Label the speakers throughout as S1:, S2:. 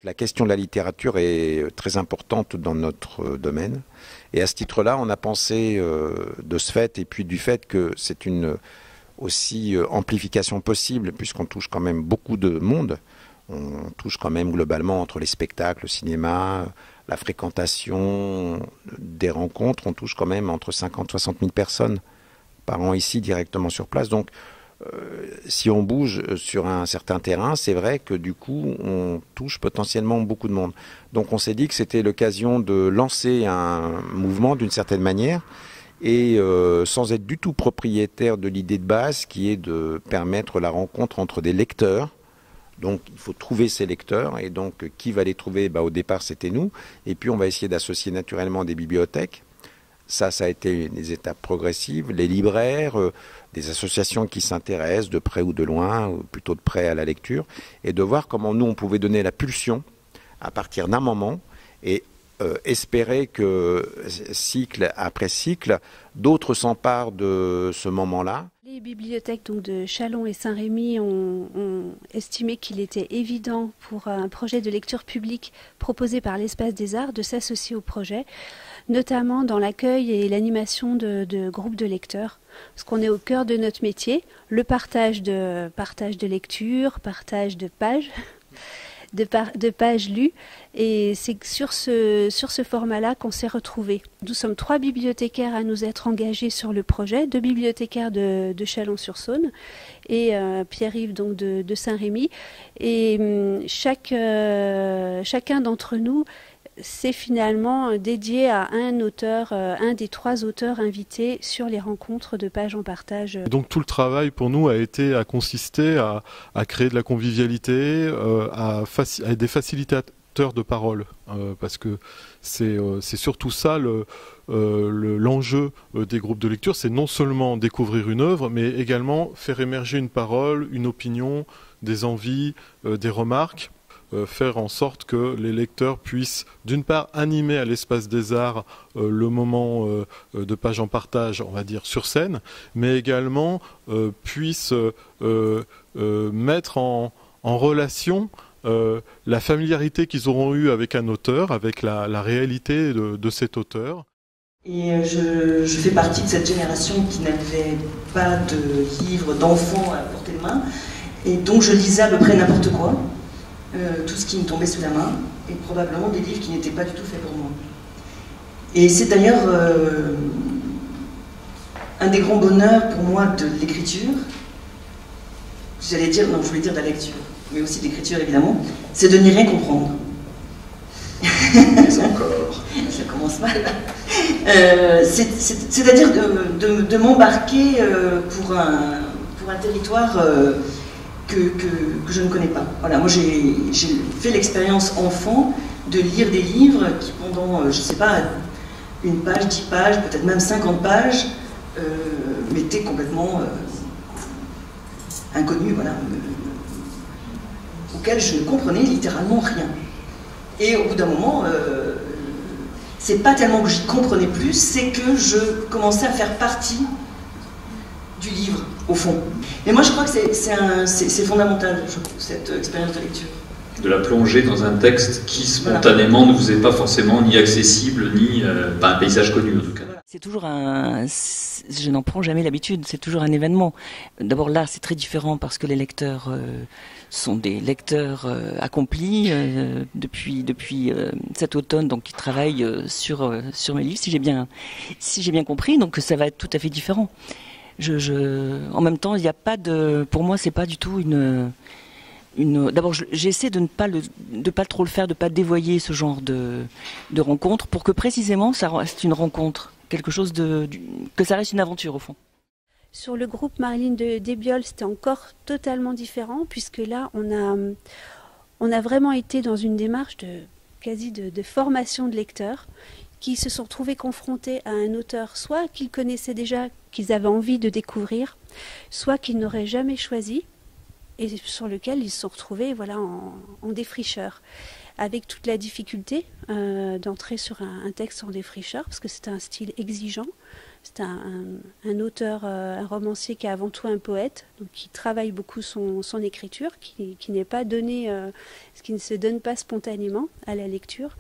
S1: La question de la littérature est très importante dans notre domaine. Et à ce titre-là, on a pensé de ce fait, et puis du fait que c'est une aussi amplification possible, puisqu'on touche quand même beaucoup de monde. On touche quand même globalement entre les spectacles, le cinéma, la fréquentation des rencontres, on touche quand même entre 50 et 60 000 personnes par an ici directement sur place. Donc si on bouge sur un certain terrain, c'est vrai que du coup, on touche potentiellement beaucoup de monde. Donc on s'est dit que c'était l'occasion de lancer un mouvement d'une certaine manière et sans être du tout propriétaire de l'idée de base qui est de permettre la rencontre entre des lecteurs. Donc il faut trouver ces lecteurs et donc qui va les trouver? Au départ c'était nous et puis on va essayer d'associer naturellement des bibliothèques. Ça a été des étapes progressives, les libraires, des associations qui s'intéressent de près ou de loin, ou plutôt de près à la lecture, et de voir comment nous on pouvait donner la pulsion à partir d'un moment et espérer que cycle après cycle, d'autres s'emparent de ce moment-là.
S2: Les bibliothèques donc, de Châlons et Saint-Rémy ont estimé qu'il était évident pour un projet de lecture publique proposé par l'Espace des Arts de s'associer au projet, notamment dans l'accueil et l'animation de groupes de lecteurs, parce qu'on est au cœur de notre métier, le partage de lecture, partage de pages, de pages lues, et c'est sur ce format-là qu'on s'est retrouvés. Nous sommes 3 bibliothécaires à nous être engagés sur le projet, 2 bibliothécaires de Chalon-sur-Saône et Pierre-Yves donc de Saint-Rémy, et chacun d'entre nous c'est finalement dédié à un auteur, un des 3 auteurs invités sur les rencontres de pages en partage.
S3: Donc tout le travail pour nous a consisté à créer de la convivialité, à des facilitateurs de parole, parce que c'est surtout ça l'enjeu des groupes de lecture, c'est non seulement découvrir une œuvre, mais également faire émerger une parole, une opinion, des envies, des remarques. Faire en sorte que les lecteurs puissent d'une part animer à l'Espace des Arts le moment de page en partage, on va dire sur scène, mais également puissent mettre en relation la familiarité qu'ils auront eue avec un auteur, avec la réalité de cet auteur.
S4: Et je fais partie de cette génération qui n'avait pas de livres d'enfants à portée de main, et donc je lisais à peu près n'importe quoi. Tout ce qui me tombait sous la main, et probablement des livres qui n'étaient pas du tout faits pour moi. Et c'est d'ailleurs un des grands bonheurs pour moi de l'écriture, je voulais dire de la lecture, mais aussi de l'écriture évidemment, c'est de n'y rien comprendre.
S1: Mais encore.
S4: Ça commence mal. C'est-à-dire de m'embarquer pour un territoire que je ne connais pas. Voilà, moi j'ai fait l'expérience enfant de lire des livres qui pendant, je ne sais pas, 1 page, 10 pages, peut-être même 50 pages, m'étaient complètement inconnus, voilà, auxquels je ne comprenais littéralement rien. Et au bout d'un moment, c'est pas tellement que j'y comprenais plus, c'est que je commençais à faire partie du livre, au fond. Et moi je crois que c'est fondamental, je trouve, cette expérience de lecture.
S5: De la plonger dans un texte qui spontanément ne vous est pas forcément ni accessible, ni pas un paysage connu en tout cas.
S6: C'est toujours je n'en prends jamais l'habitude, c'est toujours un événement. D'abord là c'est très différent parce que les lecteurs sont des lecteurs accomplis depuis cet automne, donc ils travaillent sur mes livres, si j'ai bien compris, donc ça va être tout à fait différent. En même temps, il n'y a pas pour moi, c'est pas du tout d'abord, j'essaie de pas trop le faire, de pas dévoyer ce genre de rencontre, pour que précisément ça reste une rencontre, quelque chose que ça reste une aventure au fond.
S2: Sur le groupe Marilyn Desbioles, c'était encore totalement différent, puisque là, on a vraiment été dans une démarche de formation de lecteurs, qui se sont trouvés confrontés à un auteur, soit qu'ils connaissaient déjà, qu'ils avaient envie de découvrir, soit qu'ils n'auraient jamais choisi. et sur lequel ils se sont retrouvés en défricheur, avec toute la difficulté d'entrer sur un texte en défricheur, parce que c'est un style exigeant. C'est un auteur, un romancier qui est avant tout un poète, donc qui travaille beaucoup son écriture, qui n'est pas donné, qui ne se donne pas spontanément à la lecture.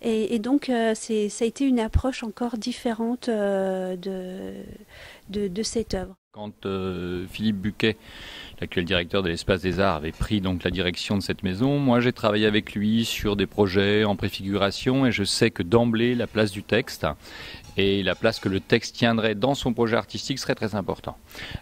S2: Et donc ça a été une approche encore différente de cette œuvre.
S7: Quand Philippe Buquet, l'actuel directeur de l'Espace des Arts, avait pris donc la direction de cette maison, moi j'ai travaillé avec lui sur des projets en préfiguration et je sais que d'emblée la place du texte et la place que le texte tiendrait dans son projet artistique serait très important.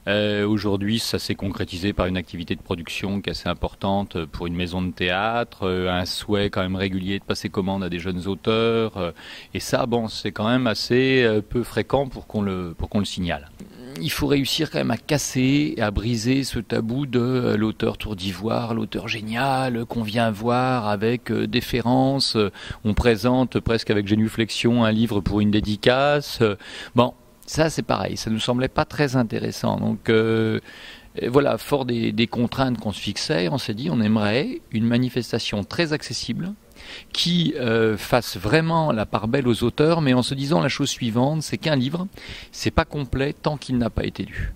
S7: Aujourd'hui, ça s'est concrétisé par une activité de production qui est assez importante pour une maison de théâtre, un souhait quand même régulier de passer commande à des jeunes auteurs, et ça, bon, c'est quand même assez peu fréquent pour qu'on le signale. Il faut réussir quand même à casser, à briser ce tabou de l'auteur tour d'ivoire, l'auteur génial qu'on vient voir avec déférence. On présente presque avec génuflexion un livre pour une dédicace. Bon, ça c'est pareil, ça nous semblait pas très intéressant. Donc voilà, fort des contraintes qu'on se fixait, on s'est dit on aimerait une manifestation très accessible qui fasse vraiment la part belle aux auteurs, mais en se disant la chose suivante, c'est qu'un livre, c'est pas complet tant qu'il n'a pas été lu.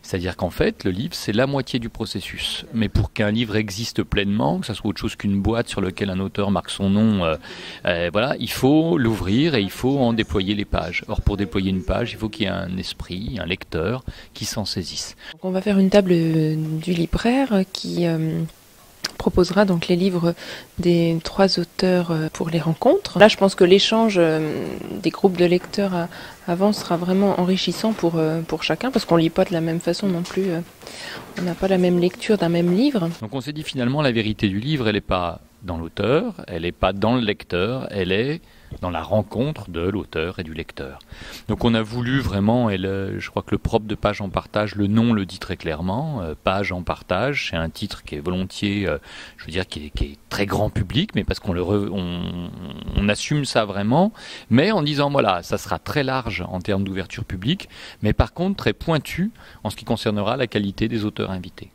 S7: C'est-à-dire qu'en fait, le livre, c'est la moitié du processus. Mais pour qu'un livre existe pleinement, que ça soit autre chose qu'une boîte sur laquelle un auteur marque son nom, voilà, il faut l'ouvrir et il faut en déployer les pages. Or, pour déployer une page, il faut qu'il y ait un esprit, un lecteur qui s'en saisisse.
S8: Donc on va faire une table du libraire qui proposera donc les livres des 3 auteurs pour les rencontres. Là, je pense que l'échange des groupes de lecteurs avant sera vraiment enrichissant pour chacun, parce qu'on lit pas de la même façon non plus. On n'a pas la même lecture d'un même livre.
S7: Donc on s'est dit finalement la vérité du livre, elle n'est pas dans l'auteur, elle n'est pas dans le lecteur, elle est dans la rencontre de l'auteur et du lecteur. Donc on a voulu vraiment, et je crois que le propre de Page en partage, le nom le dit très clairement, Page en partage, c'est un titre qui est volontiers, je veux dire, qui est très grand public, mais parce qu'on on assume ça vraiment, mais en disant voilà, ça sera très large en termes d'ouverture publique, mais par contre très pointu en ce qui concernera la qualité des auteurs invités.